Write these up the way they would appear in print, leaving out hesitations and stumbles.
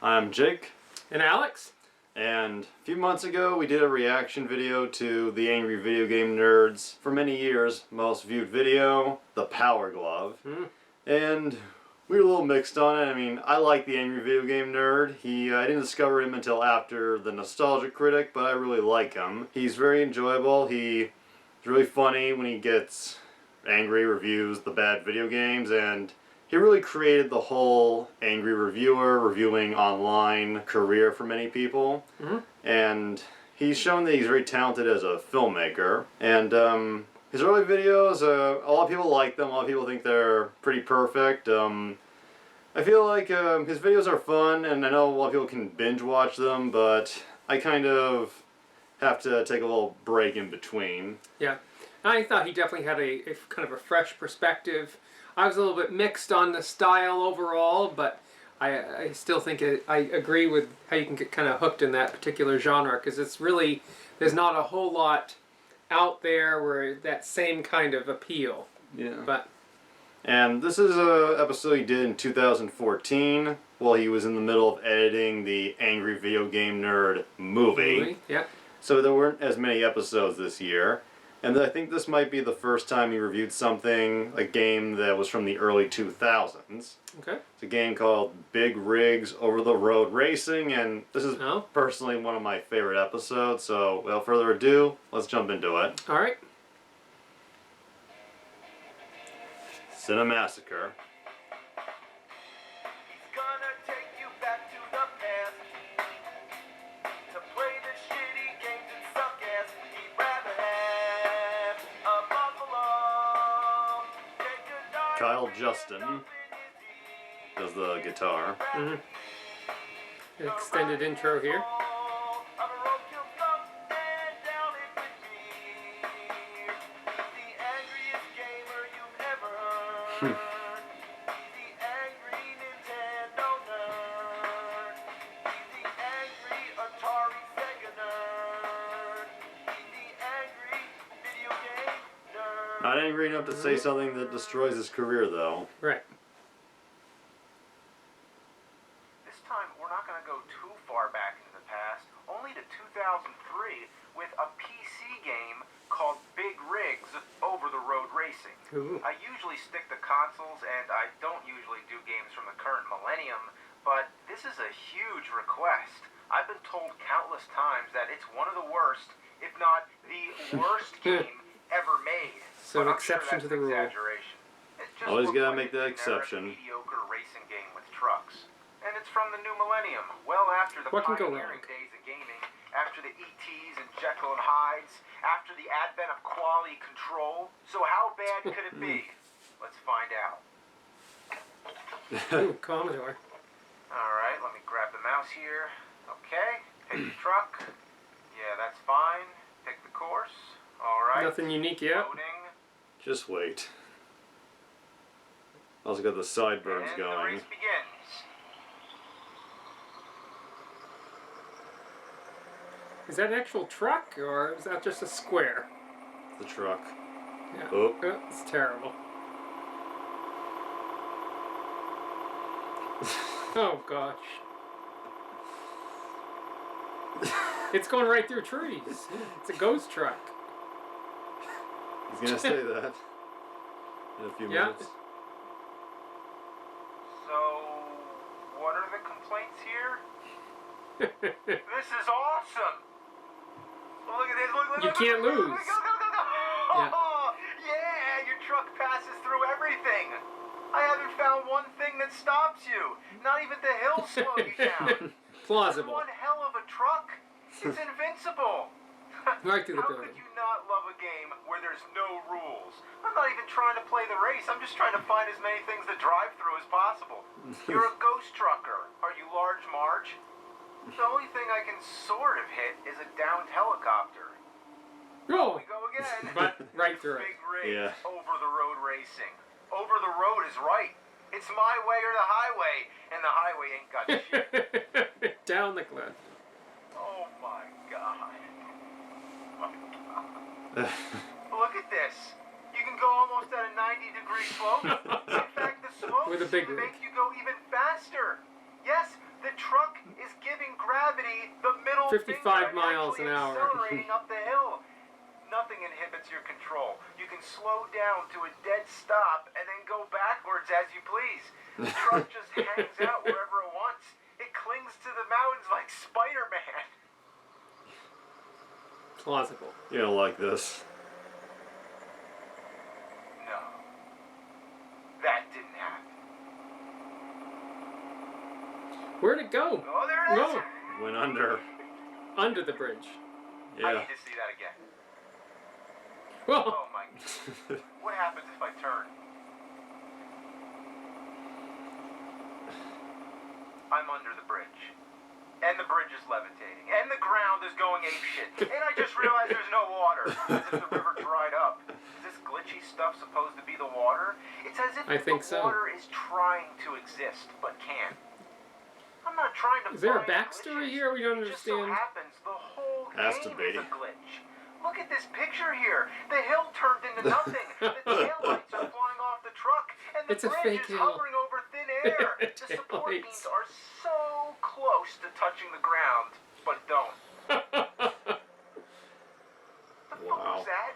I'm Jake. And Alex. And a few months ago we did a reaction video to the Angry Video Game Nerd's, for many years, most viewed video, The Power Glove. And we were a little mixed on it. I mean, I like the Angry Video Game Nerd. I didn't discover him until after the Nostalgia Critic, but I really like him. He's very enjoyable. He's really funny when he gets angry, reviews the bad video games, and he really created the whole angry reviewer, reviewing online career for many people. And he's shown that he's very talented as a filmmaker. And his early videos, a lot of people like them. A lot of people think they're pretty perfect. I feel like his videos are fun, and I know a lot of people can binge watch them, but I kind of have to take a little break in between. Yeah, I thought he definitely had a kind of a fresh perspective. I was a little bit mixed on the style overall, but I still think I agree with how you can get kind of hooked in that particular genre, because it's really, there's not a whole lot out there where that same kind of appeal. Yeah. And this is an episode he did in 2014 while he was in the middle of editing the Angry Video Game Nerd movie. Yeah. So there weren't as many episodes this year. And I think this might be the first time he reviewed something, a game that was from the early 2000s. Okay. It's a game called Big Rigs Over-the-Road Racing, and this is personally one of my favorite episodes, so without further ado, let's jump into it. Alright. Cinemassacre. Kyle Justin does the guitar. Extended intro here. Not angry enough to say something that destroys his career, though. Right. This time, we're not going to go too far back into the past, only to 2003 with a PC game called Big Rigs Over-the-Road Racing. I usually stick to consoles, and I don't usually do games from the current millennium, but this is a huge request. I've been told countless times that it's one of the worst, if not the worst game ever made. So an exception to the rule. Always gotta make that exception. Mediocre racing game with trucks. And it's from the new millennium, well after the pioneering days of gaming, after the ETs and Jekyll and Hydes, after the advent of quality control. So how bad could it be? Let's find out. Ooh, Commodore. Alright, let me grab the mouse here. Okay, pick the truck. Yeah, that's fine. Pick the course. Alright. Nothing unique yet. Loading. Just wait. Also got the sideburns And going. the race begins. Is that an actual truck, or is that just a square? The truck. Yeah. Oh. It's terrible. Oh gosh. It's going right through trees. It's a ghost truck. He's gonna say that in a few minutes. So, what are the complaints here? This is awesome! Well, look at this, look, You can't lose. Go, go, go, go! Oh, yeah, your truck passes through everything! I haven't found one thing that stops you! Not even the hills slow you down! Plausible. One hell of a truck! It's invincible! Right through the How building. could you not love a game where there's no rules? I'm not even trying to play the race. I'm just trying to find as many things to drive through as possible. You're a ghost trucker. Are you Large Marge? The only thing I can sort of hit is a downed helicopter. Oh! We go again. But right through it. Big rigs, over-the-road racing. Over the road is right. It's my way or the highway, and the highway ain't got shit. Down the cliff. Oh my God. Look at this. You can go almost at a 90-degree slope. In fact, the slope With a big rig. make you go even faster. Yes, the truck middle 55 finger and miles actually an hour. accelerating up the hill. Nothing inhibits your control. You can slow down to a dead stop and then go backwards as you please. The truck just hangs out wherever it wants. It clings to the mountains like Spider-Man. Plausible. You don't like this. No. That didn't happen. Where'd it go? Oh, there it is. No. Went under. Under the bridge. I Yeah. need to see that again. Whoa. Oh my God. What happens if I turn? I'm under the bridge. And the bridge is levitating. And the ground is going apeshit. And I just realized there's no water. As if the river dried up. Is this glitchy stuff supposed to be the water? It's as if I think the so. water is trying to exist, but can't. I'm not trying to Is there a find backstory glitches. here we don't It just so understand? happens the whole Has to game be. is a glitch. Look at this picture here. The hill turned into nothing. The taillights are flying off the truck, and the It's a bridge fake is hill. hovering over thin air. The support Taillights. beams are so close to touching the ground, but don't. The fuck Wow. was that?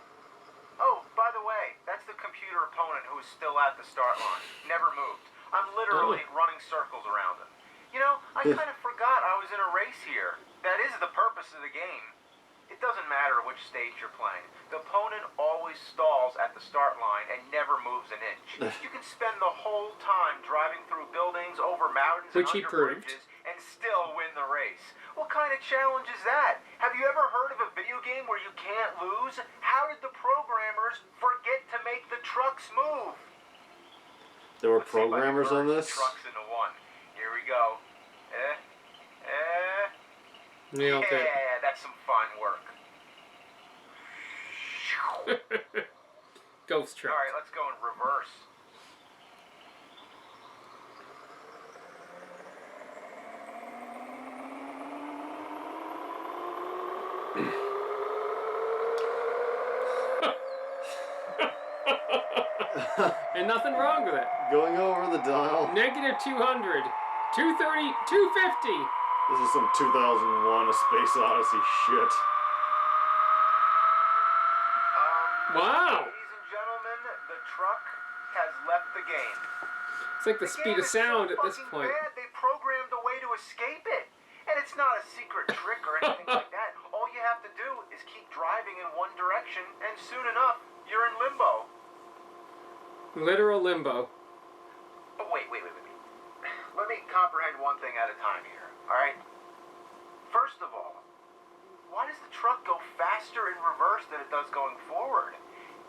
Oh, by the way, that's the computer opponent who is still at the start line. Never moved. I'm literally running circles around him. You know, I kind of forgot I was in a race here. That is the purpose of the game. It doesn't matter which stage you're playing. The opponent always stalls at the start line and never moves an inch. You can spend the whole time driving through buildings, over mountains, Which and he under proved. bridges, and still win the race. What kind of challenge is that? Have you ever heard of a video game where you can't lose? How did the programmers forget to make the trucks move? There were Let's see if I can programmers on merge this? the trucks into one. Here we go. Nailed it. Yeah, that's some fine work. Ghost truck. Alright, let's go in reverse. And nothing wrong with it. Going over the dial. Negative 200. 230. 250. This is some 2001 A Space Odyssey shit. Wow. Ladies and gentlemen, the truck has left the game. It's like the speed of sound at this point. Bad, they programmed a way to escape it. And it's not a secret trick or anything like that. All you have to do is keep driving in one direction, and soon enough, you're in limbo. Literal limbo. But wait. Let me comprehend one thing at a time here, alright? First of all, why does the truck go faster in reverse than it does going forward?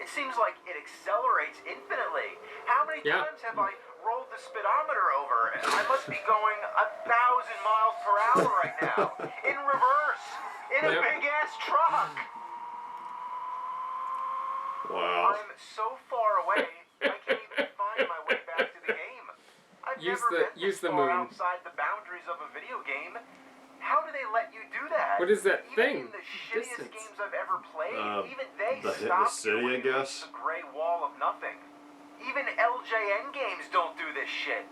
It seems like it accelerates infinitely. How many times have I rolled the speedometer over? I must be going 1,000 miles per hour right now. In reverse. In a big-ass truck. Wow. I'm so far away, I can't even find my way back to the game. I've never been this far outside the boundaries of a video game. How do they let you do that? What is that Even thing? in the shittiest Distance. games I've ever played, even they the stop city, you when I you guess? reach the gray wall of nothing. Even LJN games don't do this shit.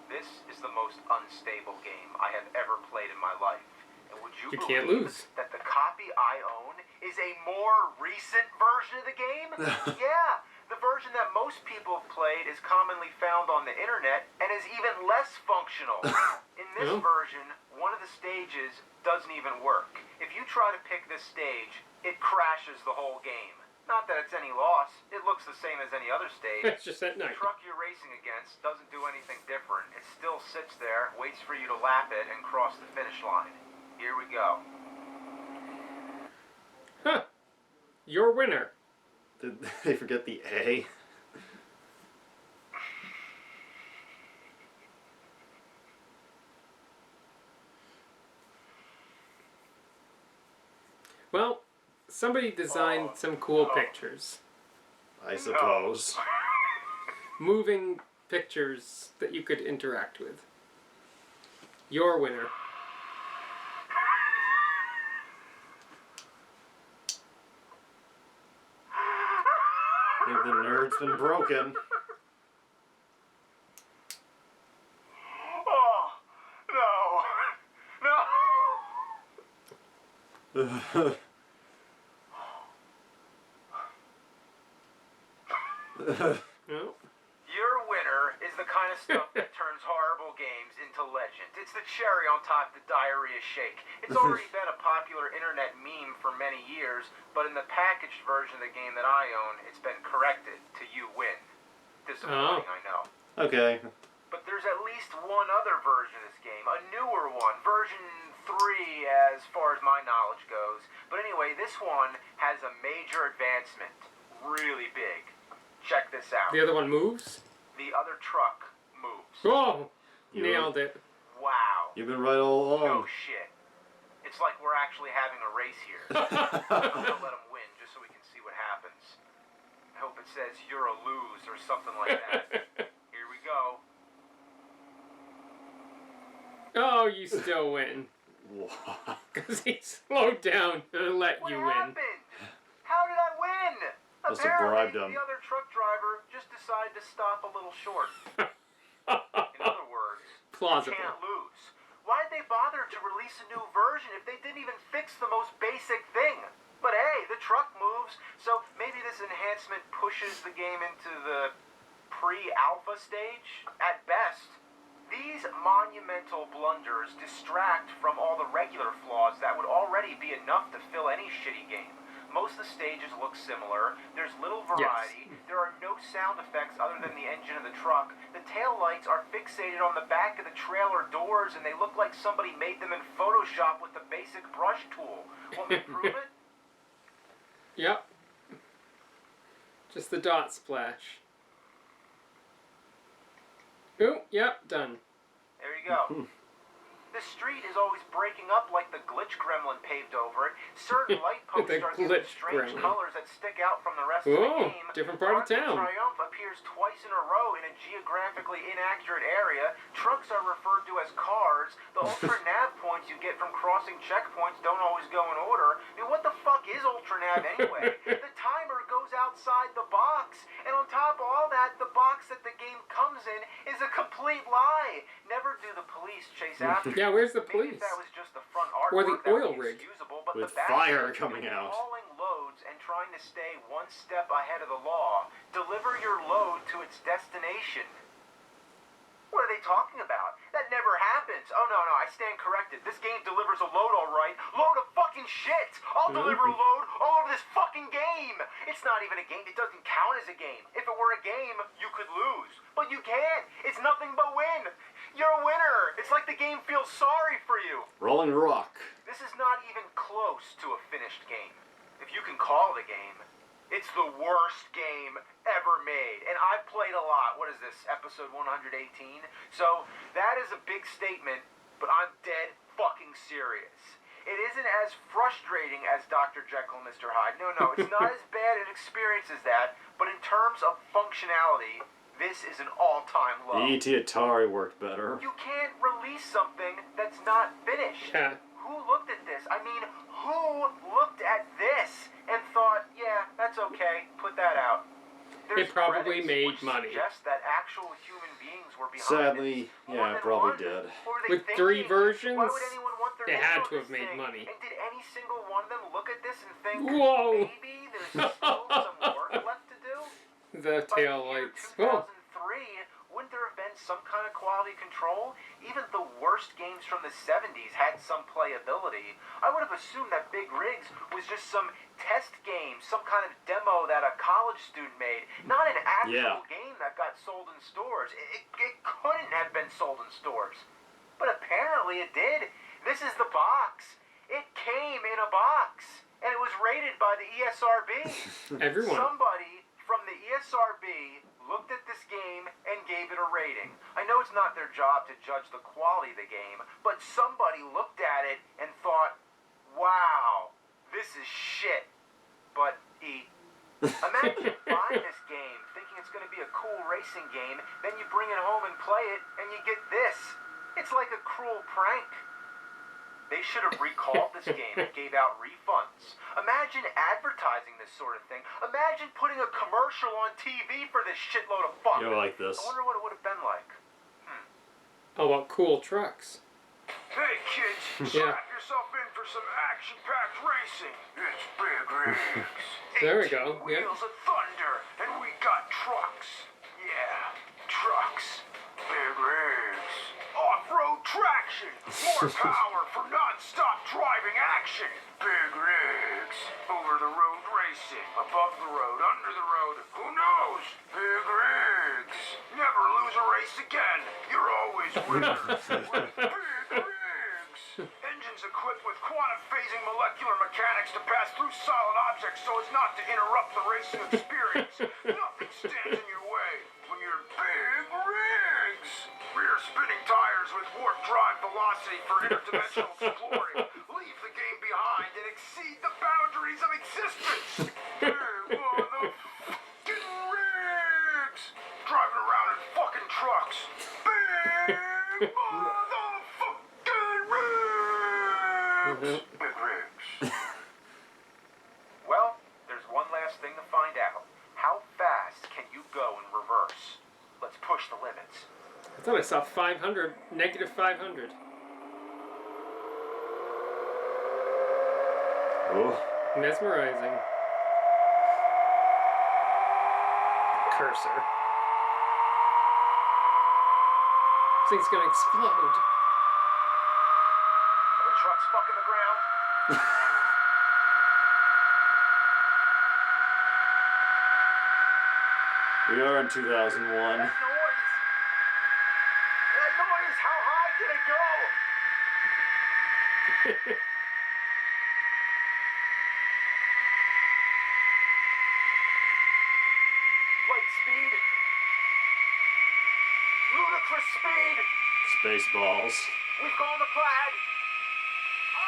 This is the most unstable game I have ever played in my life. And would you believe can't lose. that the copy I own is a more recent version of the game? Yeah, the version that most people have played is commonly found on the internet and is even less functional. In this version, one of the stages doesn't even work. If you try to pick this stage, it crashes the whole game. Not that it's any loss. It looks the same as any other stage. It's just at The night. truck you're racing against doesn't do anything different. It still sits there, waits for you to lap it, and cross the finish line. Here we go. Huh. Your winner. Did they forget the A? Well, somebody designed some cool pictures. I suppose. Moving pictures that you could interact with. Your winner. I think the nerd's been broken. Oh, no. No. No. Your winner is the kind of stuff that turns horrible games into legend. It's the cherry on top of the diarrhea shake. It's already been a popular internet meme for many years, but in the packaged version of the game that I own, it's been corrected to you win. Disappointing, I know. Okay. But there's at least one other version of this game, a newer one, version 3 as far as my knowledge goes. But anyway, this one has a major advancement. Really big. Check this out. The other one moves? The other truck moves. Oh! You Nailed it. Wow. You've been right all No along. shit. It's like we're actually having a race here. I'm gonna let him win just so we can see what happens. I hope it says you're a lose or something like that. Here we go. Oh, you still win. What? Because he slowed down to let What you happened? win. How did I win? Must have bribed Apparently, him. the other truck driver just decided to stop a little short. In other words, Plausible. you can't lose. Why'd they bother to release a new version if they didn't even fix the most basic thing? But hey, the truck moves, so maybe this enhancement pushes the game into the pre-alpha stage? At best. These monumental blunders distract from all the regular flaws that would already be enough to fill any shitty game. Most of the stages look similar, there's little variety, there are no sound effects other than the engine of the truck, the tail lights are fixated on the back of the trailer doors and they look like somebody made them in Photoshop with the basic brush tool. Want me to prove it? Yep. Just the dot splash. Ooh, yep, done. There you go. The street is always breaking up like the glitch gremlin paved over it. Certain light posts The are given glitch strange gremlin. colors that stick out from the rest of the Oh, game. different part of Arc de town. Triomphe appears twice in a row in a geographically inaccurate area. Trucks are referred to as cars. The ultra nav points you get from crossing checkpoints don't always go in order. I mean, what the fuck is ultra nav anyway? The timer goes outside the box, and on top of all that, the box that the game comes in is a complete lie. Never do the police chase after you. Yeah, where's the Maybe police? if that was just the front Or the artwork, that oil would be rig. excusable, but With the back fire end, coming you're out. hauling loads and trying to stay one step ahead of the law. Deliver your load to its destination. What are they talking about? That never happens. Oh, no, I stand corrected. This game delivers a load all right. Load of fucking shit! I'll deliver a load all over this fucking game! It's not even a game. It doesn't count as a game. If it were a game, you could lose. But you can't. It's nothing but win. You're a winner. It's like the game feels sorry for you. Rolling Rock. This is not even close to a finished game. If you can call it a game, it's the worst game ever made. And I've played a lot. What is this, episode 118? So that is a big statement, but I'm dead fucking serious. It isn't as frustrating as Dr. Jekyll and Mr. Hyde. No, it's not as bad an experience as that, but in terms of functionality, this is an all-time low. The ET Atari worked better. You can't release something that's not finished. Yeah. Who looked at this? I mean, who looked at this and thought, yeah, that's okay, put that out? There's It probably credits made which money. suggest that actual human beings were behind Sadly, it. More yeah, than probably one. did. What were they With 3 thinking? versions, Why would anyone want their they name had on to have this made thing? money. And did any single one of them look at this and think, Whoa. maybe there's still some work left to do? The By tail the year lights. 2003, Oh. wouldn't there have been some kind of quality control? Even the worst games from the 70s had some playability. I would have assumed that Big Rigs was just some test game, some kind of demo that a college student made, not an actual game that got sold in stores. It couldn't have been sold in stores. But apparently it did. This is the box. It came in a box. And it was rated by the ESRB. Everyone. Somebody from the ESRB looked at this game and gave it a rating. I know it's not their job to judge the quality of the game, but somebody looked at it and thought, wow, this is shit. But imagine buying this game, thinking it's going to be a cool racing game, then you bring it home and play it, and you get this. It's like a cruel prank. They should have recalled this game and gave out refunds. Imagine advertising this sort of thing. Imagine putting a commercial on TV for this shitload of fuck. You're like this. I wonder what it would have been like. How about cool trucks? Hey kids, Yeah. strap yourself in for some action. action-packed racing. It's Big Rigs. There we go. 18 wheels of thunder, and we got trucks. Yeah, trucks. Big Rigs. Off-road traction. More power for non-stop driving action. Big Rigs. Over-the-road racing. Above the road, under the road. Who knows? Big Rigs. Never lose a race again. You're always winners. With Big Rigs. Engines equipped with quantum phasing molecular mechanics to pass through solid objects so as not to interrupt the racing experience. Nothing stands in your way when you're Big Rigs. Rear spinning tires with warp drive velocity for interdimensional exploring. Leave the game behind and exceed the boundaries of existence. Big motherfucking rigs. Driving around in fucking trucks. Big motherfucking rigs. Big rigs. Well, there's one last thing to find out. How fast can you go in reverse? Let's push the limits. I thought I saw 500, negative 500. Ooh. Mesmerizing. Cursor. This thing's gonna explode. Are the trucks fucking the ground? We are in 2001. That noise! That noise! How high can it go? Light speed. Ludicrous speed. Spaceballs. We've gone to plaid. I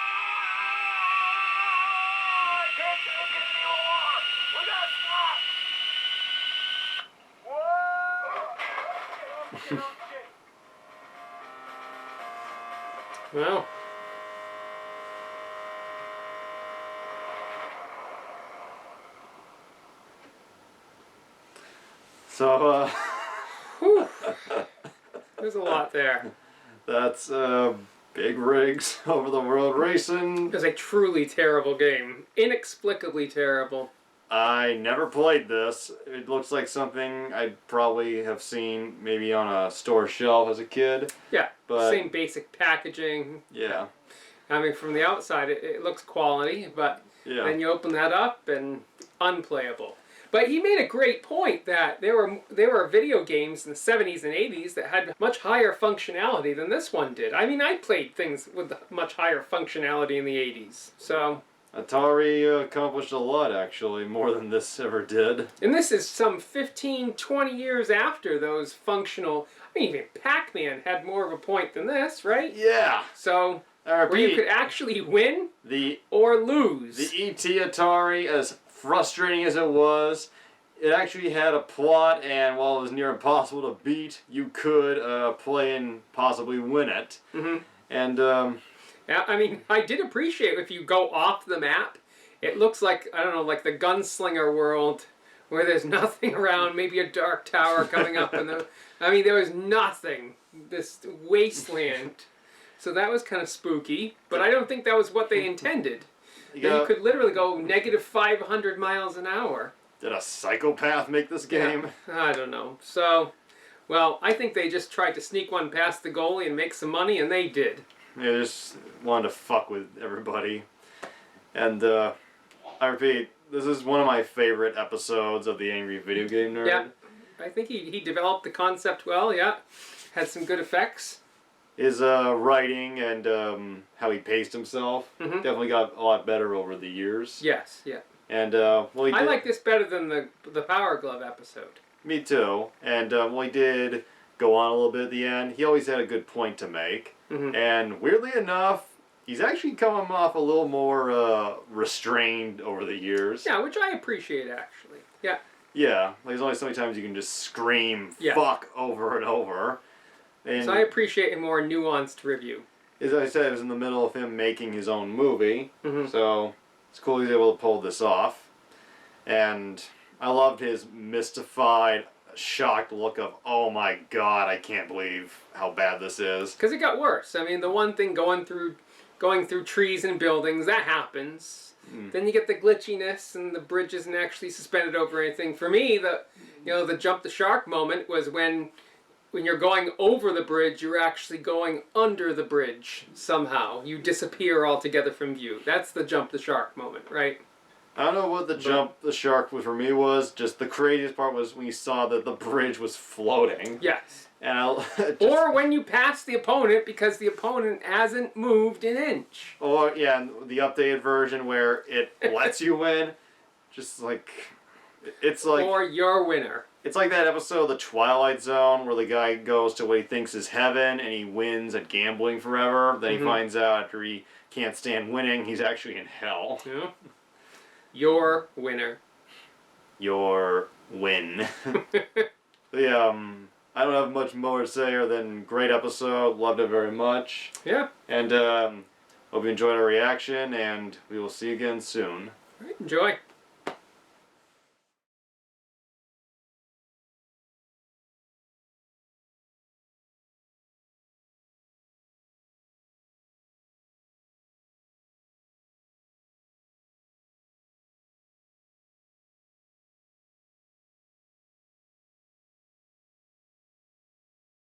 can't take it anymore. We gotta stop. Whoa! Well, So, whew. There's a lot there. that's Big Rigs over the world racing. It was a truly terrible game. Inexplicably terrible. I never played this. It looks like something I'd probably have seen maybe on a store shelf as a kid. Yeah, But- same basic packaging. Yeah. I mean, from the outside, it looks quality, but Yeah. then you open that up and unplayable. But he made a great point that there were video games in the 70s and 80s that had much higher functionality than this one did. I mean, I played things with much higher functionality in the 80s. So, Atari accomplished a lot, actually, more than this ever did. and this is some 15, 20 years after those functional. I mean, even Pac-Man had more of a point than this, right? Yeah. So, I where you repeat, could actually win the or lose. ET Atari, as frustrating as it was, it actually had a plot, and while it was near impossible to beat, you could play and possibly win it. Mm-hmm. And Yeah, I mean, I did appreciate if you go off the map, it looks like, I don't know, like the Gunslinger world, where there's nothing around, maybe a dark tower coming up, and I mean, there was nothing, this wasteland. So that was kind of spooky, but I don't think that was what they intended. you You could literally go negative 500 miles an hour. did a psychopath make this game? I don't know. So, well, I think they just tried to sneak one past the goalie and make some money, and they did. They just wanted to fuck with everybody. And I repeat, this is one of my favorite episodes of the Angry Video Game Nerd. Yeah, I think he developed the concept well, yeah. Had some good effects. His writing and how he paced himself definitely got a lot better over the years. Yes, yeah. And well, he I did, like this better than the Power Glove episode. me too. And well, he did go on a little bit at the end. He always had a good point to make. And weirdly enough, he's actually come off a little more restrained over the years. Yeah, which I appreciate actually. Yeah. Yeah, like there's only so many times you can just scream "fuck" over and over. And So I appreciate a more nuanced review. as I said, it was in the middle of him making his own movie, so it's cool he's able to pull this off. And I loved his mystified, shocked look of, "Oh my god, I can't believe how bad this is." Because it got worse. I mean, the one thing going through going through trees and buildings. That happens. Then you get the glitchiness and the bridge isn't actually suspended over anything. For me, the jump the shark moment was when you're going over the bridge, you're actually going under the bridge somehow. You disappear altogether from view. That's the jump the shark moment, right? I don't know what the jump the shark for me was. Just the craziest part was when you saw that the bridge was floating. Yes. And or when you pass the opponent because the opponent hasn't moved an inch. Or, yeah, the updated version where it lets you win. Just like, it's like... Or your winner. It's like that episode of The Twilight Zone where the guy goes to what he thinks is heaven and he wins at gambling forever. Then he finds out after he can't stand winning, he's actually in hell. Yeah. Your winner. Your win. Yeah, I don't have much more to say other than great episode. Loved it very much. Yeah. And hope you enjoyed our reaction, and we will see you again soon. All right, enjoy.